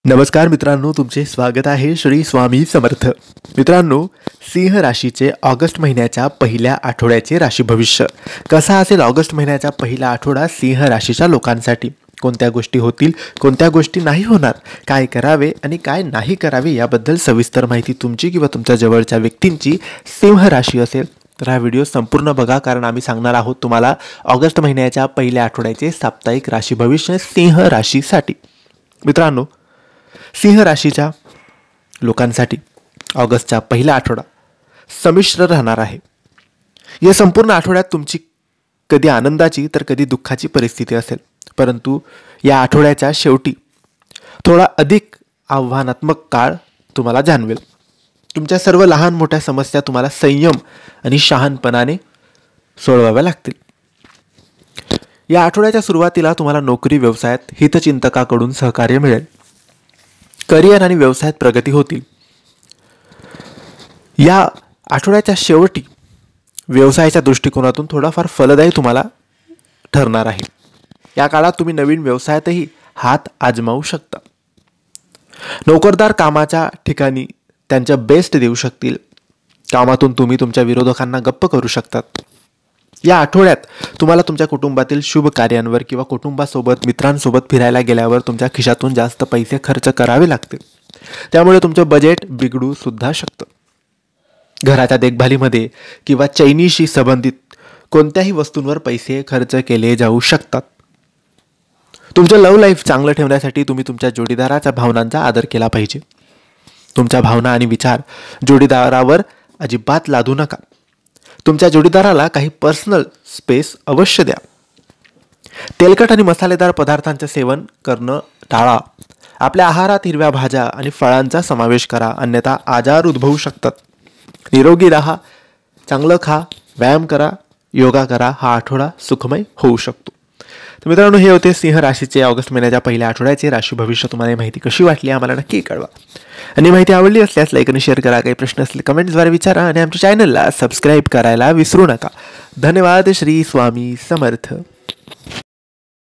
नमस्कार मित्रांनो, तुमचे स्वागत आहे श्री स्वामी समर्थ. मित्रांनो, सिंह राशीचे ऑगस्ट महिन्याच्या पहिल्या आठवड्याचे राशी भविष्य कसा असेल? ऑगस्ट महिन्याचा पहिला आठवडा सिंह राशीच्या लोकांसाठी कोणत्या गोष्टी होतील, कोणत्या गोष्टी नाही होणार, काय करावे आणि काय नाही करावे याबद्दल सविस्तर माहिती तुमची किंवा तुमच्या जवळच्या व्यक्तींची सिंह राशी असेल तर हा व्हिडिओ संपूर्ण बघा, कारण आम्ही सांगणार आहोत तुम्हाला ऑगस्ट महिन्याच्या पहिल्या आठवड्याचे साप्ताहिक राशी भविष्य सिंह राशीसाठी. मित्रांनो, सिंह राशीच्या लोकांसाठी ऑगस्टचा पहिला आठवडा संमिश्र राहणार आहे. या संपूर्ण आठवड्यात तुमची कधी आनंदाची तर कधी दुःखाची परिस्थिती असेल, परंतु या आठवड्याच्या शेवटी थोडा अधिक आव्हानात्मक काळ तुम्हाला जाणवेल. तुमच्या सर्व लहान मोठ्या समस्या तुम्हाला संयम आणि शहाणपणाने सोडवाव्या लागतील. या आठवड्याच्या सुरुवातीला तुम्हाला नोकरी व्यवसायात हितचिंतकाकडून सहकार्य मिळेल. करिअर आणि व्यवसायात प्रगती होतील. या आठवड्याच्या शेवटी व्यवसायाच्या दृष्टिकोनातून थोडाफार फलदायी तुम्हाला ठरणार आहे. या काळात तुम्ही नवीन व्यवसायातही हात आजमावू शकता. नोकरदार कामाच्या ठिकाणी त्यांच्या बेस्ट देऊ शकतील. कामातून तुम्ही तुमच्या विरोधकांना गप्प करू शकतात. या आठवड्यात तुम्हाला तुमच्या कुटुंबातील शुभ कार्यांवर किंवा कुटुंबासोबत मित्रांसोबत फिरायला गेल्यावर तुमच्या खिशातून जास्त पैसे खर्च करावे लागतील. त्यामुळे तुमचं बजेट बिघडू सुद्धा शकतं. घराच्या देखभालीमध्ये किंवा चैनीशी संबंधित कोणत्याही वस्तूंवर पैसे खर्च केले जाऊ शकतात. तुमचं लव्ह लाईफ चांगलं ठेवण्यासाठी तुम्ही तुमच्या जोडीदाराच्या भावनांचा आदर केला पाहिजे. तुमच्या भावना आणि विचार जोडीदारावर अजिबात लादू नका. तुमच्या जोडीदाराला काही पर्सनल स्पेस अवश्य द्या. तेलकट आणि मसालेदार पदार्थांचे सेवन करणं टाळा. आपल्या आहारात हिरव्या भाज्या आणि फळांचा समावेश करा, अन्यथा आजार उद्भवू शकतात. निरोगी राहा, चांगलं खा, व्यायाम करा, योगा करा. हा आठवडा सुखमय होऊ शकतो. तर मित्रांनो, हे होते सिंह राशीचे ऑगस्ट महिन्याच्या पहिल्या आठवड्याचे राशी भविष्य. तुम्हाला माहिती कशी वाटली आम्हाला नक्की कळवा, आणि माहिती आवडली असल्यास लाईक आणि शेअर करा. काही प्रश्न असले कमेंट्सद्वारे विचारा आणि आमच्या चॅनलला सबस्क्राईब करायला विसरू नका. धन्यवाद. श्री स्वामी समर्थ.